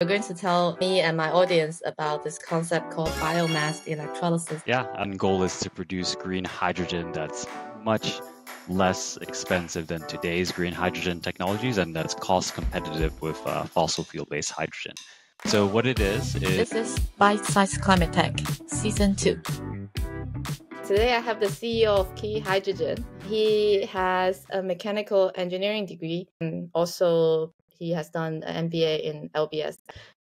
You're going to tell me and my audience about this concept called biomass electrolysis. Yeah, and goal is to produce green hydrogen that's much less expensive than today's green hydrogen technologies, and that's cost competitive with fossil fuel-based hydrogen. So what it is This is Bite Size Climate Tech, Season 2. Today I have the CEO of Key Hydrogen. He has a mechanical engineering degree, and also he has done an MBA in LBS.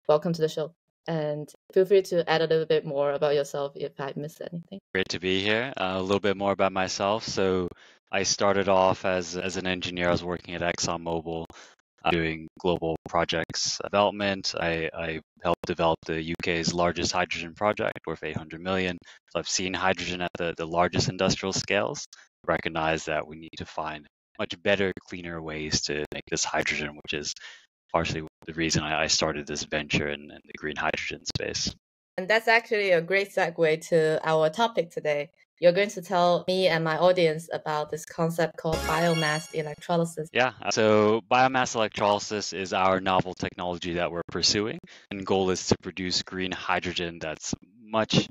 Welcome to the show. And feel free to add a little bit more about yourself if I missed anything. Great to be here. A little bit more about myself. So I started off as an engineer. I was working at ExxonMobil doing global projects development. I helped develop the UK's largest hydrogen project worth 800 million. So I've seen hydrogen at the largest industrial scales, recognize that we need to find much better, cleaner ways to make this hydrogen, which is partially the reason I started this venture in the green hydrogen space. And that's actually a great segue to our topic today. You're going to tell me and my audience about this concept called biomass electrolysis. Yeah, so biomass electrolysis is our novel technology that we're pursuing, and goal is to produce green hydrogen that's much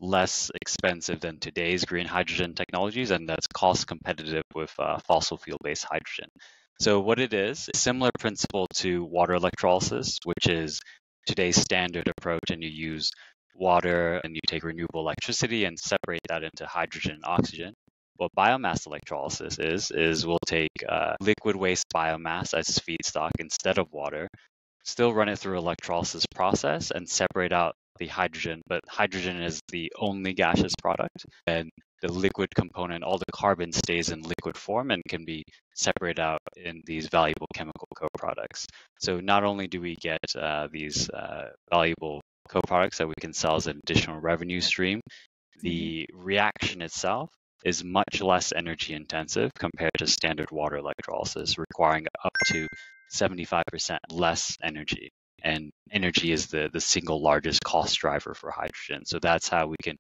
less expensive than today's green hydrogen technologies, and that's cost competitive with fossil fuel-based hydrogen. So what it is, a similar principle to water electrolysis, which is today's standard approach, and you use water and you take renewable electricity and separate that into hydrogen and oxygen. What biomass electrolysis is we'll take liquid waste biomass as feedstock instead of water, still run it through electrolysis process and separate out the hydrogen, but hydrogen is the only gaseous product, and the liquid component, all the carbon stays in liquid form and can be separated out in these valuable chemical co-products. So not only do we get these valuable co-products that we can sell as an additional revenue stream, the reaction itself is much less energy intensive compared to standard water electrolysis, requiring up to 75% less energy. And energy is the single largest cost driver for hydrogen. So that's how we can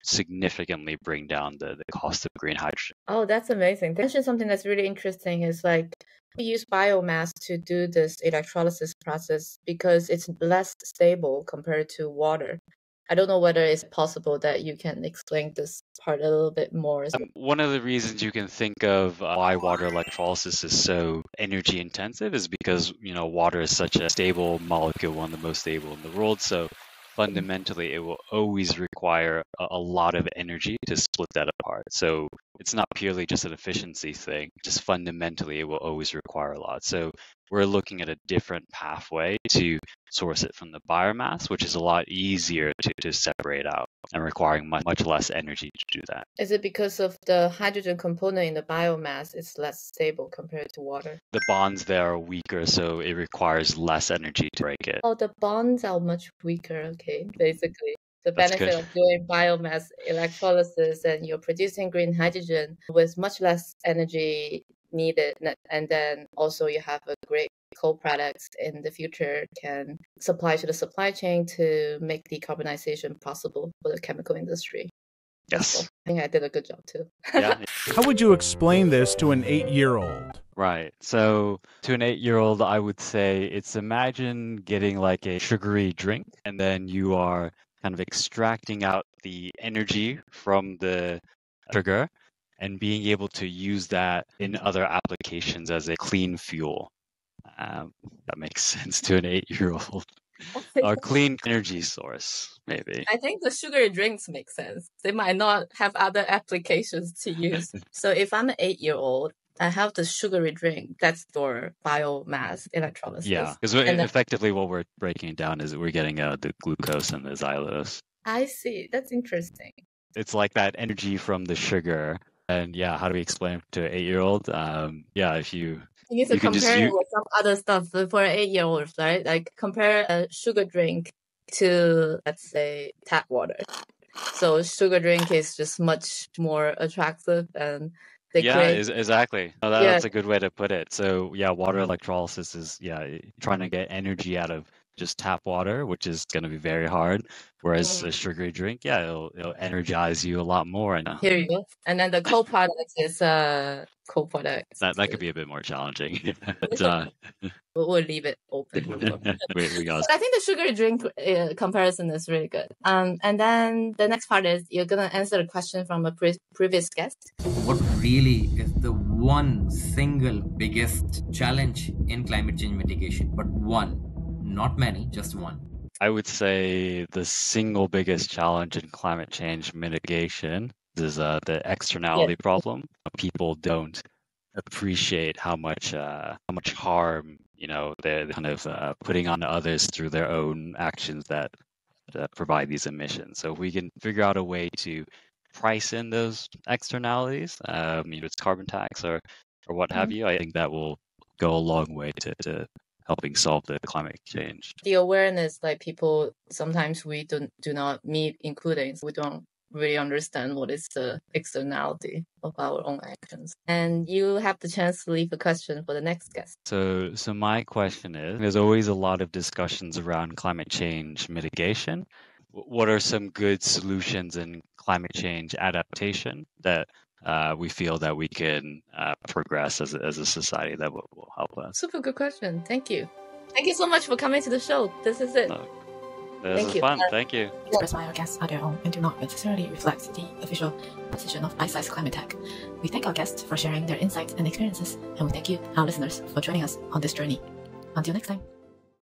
significantly bring down the cost of green hydrogen. Oh, that's amazing. That's just something that's really interesting is like we use biomass to do this electrolysis process because it's less stable compared to water. I don't know whether it's possible that you can explain this part a little bit more. One of the reasons you can think of why water electrolysis is so energy intensive is because, water is such a stable molecule, one of the most stable in the world. So fundamentally, it will always require a lot of energy to split that apart. So it's not purely just an efficiency thing, just fundamentally, it will always require a lot. So we're looking at a different pathway to source it from the biomass, which is a lot easier to separate out and requiring much less energy to do that. Is it because of the hydrogen component in the biomass is less stable compared to water? The bonds there are weaker, so it requires less energy to break it. Oh, the bonds are much weaker, okay, basically. The That's benefit good. of doing biomass electrolysis and you're producing green hydrogen with much less energy needed. And then also you have a great co-products in the future can supply to the supply chain to make decarbonization possible for the chemical industry. Yes. I think I did a good job too. Yeah. How would you explain this to an 8-year-old? Right. So to an 8-year-old, I would say it's imagine getting like a sugary drink, and then you are kind of extracting out the energy from the sugar and being able to use that in other applications as a clean fuel. That makes sense to an 8-year-old. Or clean energy source, maybe. I think the sugary drinks make sense. They might not have other applications to use. So if I'm an 8-year-old, I have the sugary drink. That's for biomass electrolysis. Yeah, because effectively what we're breaking down is that we're getting the glucose and the xylulose. I see. That's interesting. It's like that energy from the sugar. And yeah, how do we explain to an 8-year-old? If you need to compare it with some other stuff for 8-year-olds, right? Like compare a sugar drink to, let's say, tap water. So sugar drink is just much more attractive and exactly. That's a good way to put it. So water electrolysis is trying to get energy out of just tap water, which is going to be very hard. Whereas a sugary drink, yeah, it'll energize you a lot more. And Here you go. And then the co-product is co-product. that could be a bit more challenging. But, we'll leave it open. we got. I think the sugary drink comparison is really good. And then the next part is you're gonna answer a question from a previous guest. What really is the one single biggest challenge in climate change mitigation? But one, not many, just one. I would say the single biggest challenge in climate change mitigation is the externality problem. People don't appreciate how much harm they're kind of putting on others through their own actions that provide these emissions. So if we can figure out a way to price in those externalities, it's carbon tax or what have you, I think that will go a long way to helping solve the climate change. The awareness, like people, sometimes we do not meet including, we don't really understand what is the externality of our own actions. And you have the chance to leave a question for the next guest. So my question is, there's always a lot of discussions around climate change mitigation. What are some good solutions in climate change adaptation that we feel that we can progress as a society that will help us? Super good question. Thank you. Thank you so much for coming to the show. This is it. This was fun. Thank you. Expressed by our guests are their own and do not necessarily reflect the official position of Bite-Size Climate Tech. We thank our guests for sharing their insights and experiences, and we thank you, our listeners, for joining us on this journey. Until next time.